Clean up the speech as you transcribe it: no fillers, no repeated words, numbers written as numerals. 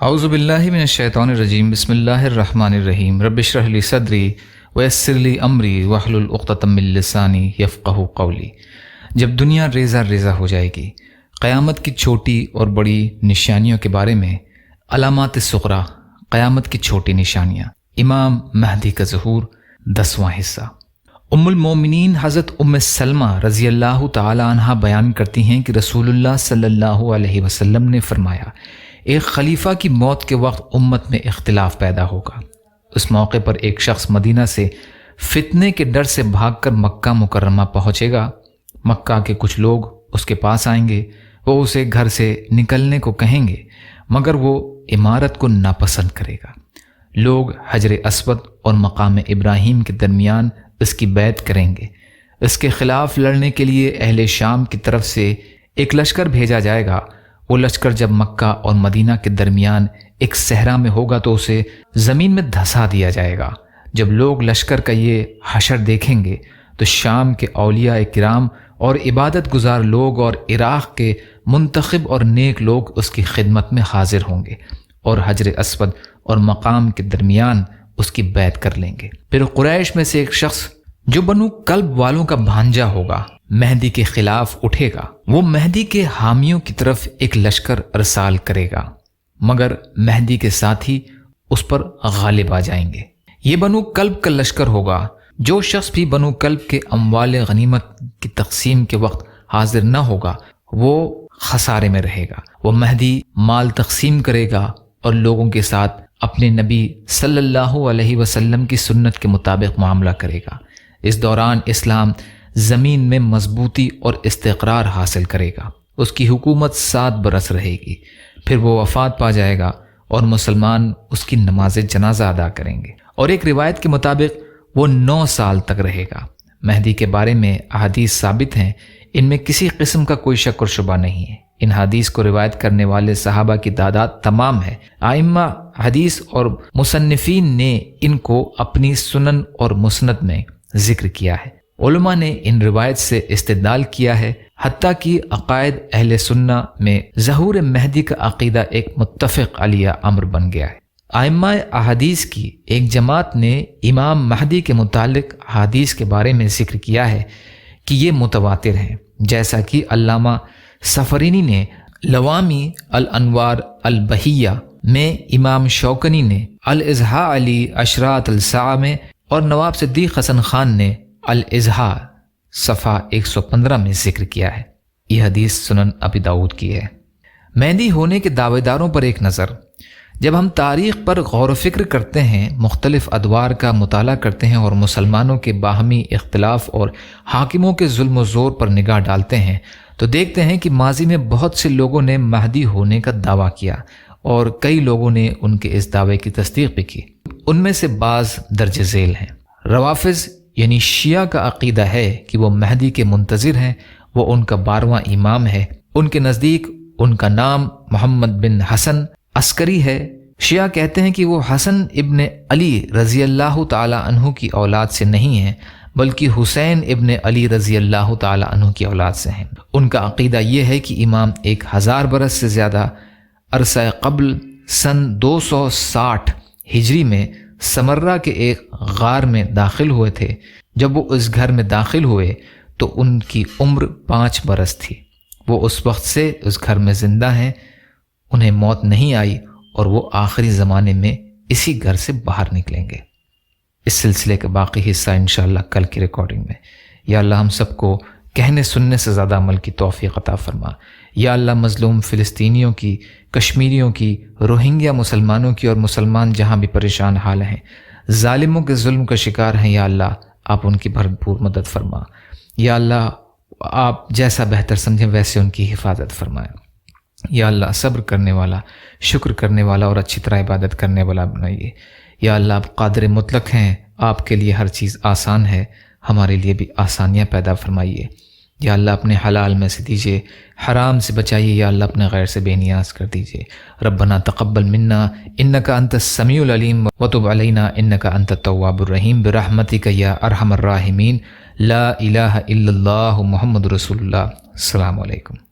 اعوذ باللہ من الشیطان الرجیم بسم اللہ الرحمن الرحیم رب اشرح لی صدری ویسر لی امری واحلل عقدۃ من لسانی یفقہوا قولی۔ جب دنیا ریزہ ریزہ ہو جائے گی، قیامت کی چھوٹی اور بڑی نشانیوں کے بارے میں علامات صغریٰ، قیامت کی چھوٹی نشانیاں، امام مہدی کا ظہور، 10واں حصہ۔ ام المومنین حضرت ام سلمہ رضی اللہ تعالی عنہ بیان کرتی ہیں کہ رسول اللہ صلی اللہ علیہ وسلم نے فرمایا، ایک خلیفہ کی موت کے وقت امت میں اختلاف پیدا ہوگا۔ اس موقع پر ایک شخص مدینہ سے فتنے کے ڈر سے بھاگ کر مکہ مکرمہ پہنچے گا۔ مکہ کے کچھ لوگ اس کے پاس آئیں گے، وہ اسے گھر سے نکلنے کو کہیں گے، مگر وہ عمارت کو ناپسند کرے گا۔ لوگ حجر اسود اور مقام ابراہیم کے درمیان اس کی بیعت کریں گے۔ اس کے خلاف لڑنے کے لیے اہل شام کی طرف سے ایک لشکر بھیجا جائے گا۔ وہ لشکر جب مکہ اور مدینہ کے درمیان ایک صحرا میں ہوگا تو اسے زمین میں دھسا دیا جائے گا۔ جب لوگ لشکر کا یہ حشر دیکھیں گے تو شام کے اولیاء کرام اور عبادت گزار لوگ اور عراق کے منتخب اور نیک لوگ اس کی خدمت میں حاضر ہوں گے اور حجر اسود اور مقام کے درمیان اس کی بیعت کر لیں گے۔ پھر قریش میں سے ایک شخص جو بنو کلب والوں کا بھانجا ہوگا مہدی کے خلاف اٹھے گا۔ وہ مہدی کے حامیوں کی طرف ایک لشکر ارسال کرے گا، مگر مہدی کے ساتھی اس پر غالب آ جائیں گے۔ یہ بنو کلب کا لشکر ہوگا۔ جو شخص بھی بنو کلب کے اموال غنیمت کی تقسیم کے وقت حاضر نہ ہوگا وہ خسارے میں رہے گا۔ وہ مہدی مال تقسیم کرے گا اور لوگوں کے ساتھ اپنے نبی صلی اللہ علیہ وسلم کی سنت کے مطابق معاملہ کرے گا۔ اس دوران اسلام زمین میں مضبوطی اور استقرار حاصل کرے گا۔ اس کی حکومت 7 برس رہے گی، پھر وہ وفات پا جائے گا اور مسلمان اس کی نماز جنازہ ادا کریں گے، اور ایک روایت کے مطابق وہ 9 سال تک رہے گا۔ مہدی کے بارے میں احادیث ثابت ہیں، ان میں کسی قسم کا کوئی شک اور شبہ نہیں ہے۔ ان حدیث کو روایت کرنے والے صحابہ کی تعداد تمام ہے۔ ائمہ حدیث اور مصنفین نے ان کو اپنی سنن اور مسند میں ذکر کیا ہے۔ علماء نے ان روایت سے استدلال کیا ہے، حتیٰ کہ عقائد اہل سنہ میں ظہور مہدی کا عقیدہ ایک متفق علیہ امر بن گیا ہے۔ ائمہ احادیث کی ایک جماعت نے امام مہدی کے متعلق حدیث کے بارے میں ذکر کیا ہے کہ یہ متواتر ہیں، جیسا کہ علامہ سفرینی نے لوامی الانوار البہیہ میں، امام شوکانی نے الاضحاء علی اشراط الساعہ میں، اور نواب صدیق حسن خان نے الاضحاء صفحہ 115 میں ذکر کیا ہے۔ یہ حدیث سنن ابی داؤد کی ہے۔ مہدی ہونے کے دعوے داروں پر ایک نظر۔ جب ہم تاریخ پر غور و فکر کرتے ہیں، مختلف ادوار کا مطالعہ کرتے ہیں اور مسلمانوں کے باہمی اختلاف اور حاکموں کے ظلم و زور پر نگاہ ڈالتے ہیں تو دیکھتے ہیں کہ ماضی میں بہت سے لوگوں نے مہدی ہونے کا دعویٰ کیا اور کئی لوگوں نے ان کے اس دعوے کی تصدیق بھی کی۔ ان میں سے بعض درج ذیل ہیں۔ روافض یعنی شیعہ کا عقیدہ ہے کہ وہ مہدی کے منتظر ہیں، وہ ان کا 12واں امام ہے۔ ان کے نزدیک ان کا نام محمد بن حسن عسکری ہے۔ شیعہ کہتے ہیں کہ وہ حسن ابن علی رضی اللہ تعالی عنہ کی اولاد سے نہیں ہیں، بلکہ حسین ابن علی رضی اللہ تعالی عنہ کی اولاد سے ہیں۔ ان کا عقیدہ یہ ہے کہ امام 1000 برس سے زیادہ عرصہ قبل سن 260 ہجری میں سمرہ کے ایک غار میں داخل ہوئے تھے۔ جب وہ اس گھر میں داخل ہوئے تو ان کی عمر 5 برس تھی۔ وہ اس وقت سے اس گھر میں زندہ ہیں، انہیں موت نہیں آئی اور وہ آخری زمانے میں اسی گھر سے باہر نکلیں گے۔ اس سلسلے کا باقی حصہ انشاءاللہ کل کی ریکارڈنگ میں۔ یا اللہ ہم سب کو کہنے سننے سے زیادہ عمل کی توفیق عطا فرما۔ یا اللہ مظلوم فلسطینیوں کی، کشمیریوں کی، روہنگیا مسلمانوں کی اور مسلمان جہاں بھی پریشان حال ہیں، ظالموں کے ظلم کا شکار ہیں، یا اللہ آپ ان کی بھرپور مدد فرما۔ یا اللہ آپ جیسا بہتر سمجھیں ویسے ان کی حفاظت فرمائیں۔ یا اللہ صبر کرنے والا، شکر کرنے والا اور اچھی طرح عبادت کرنے والا بنائیے۔ یا اللہ آپ قادر مطلق ہیں، آپ کے لیے ہر چیز آسان ہے، ہمارے لیے بھی آسانیاں پیدا فرمائیے۔ یا اللہ اپنے حلال میں سے دیجیے، حرام سے بچائیے۔ یا اللہ اپنے غیر سے بے نیاز کر دیجیے۔ ربنا تقبل منا انک انت السمیع العلیم وتب علینا انک انت التواب الرحیم برحمتک یا ارحم الراحمین۔ لا الہ الا اللہ محمد رسول اللہ۔ السلام علیکم۔